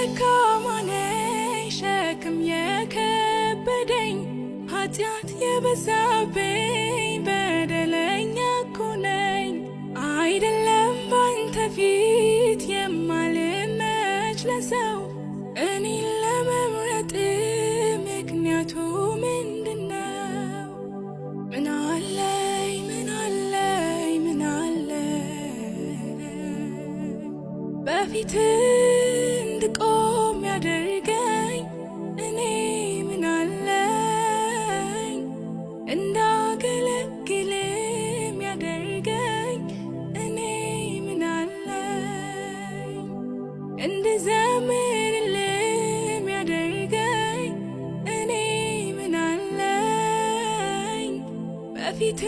ደካማ ነኝ ሸክም የከበደኝ ኃጢአት የበዛብኝ በደለኛ እኮ ነኝ። አይደለም ባንተ ፊት የማልመች ለሰው እኔን ለመምረጥ ምክንያቱ ምንድነው? ምን አለኝ ምን አለኝ ምን አለኝ በፊት እንድቆም ያደርገኝ እኔ ምን አለኝ እንዳገለግልም ያደርገኝ እኔ ምን አለኝ እንድዘምርልም ያደርገኝ እኔ ምን አለኝ በፊት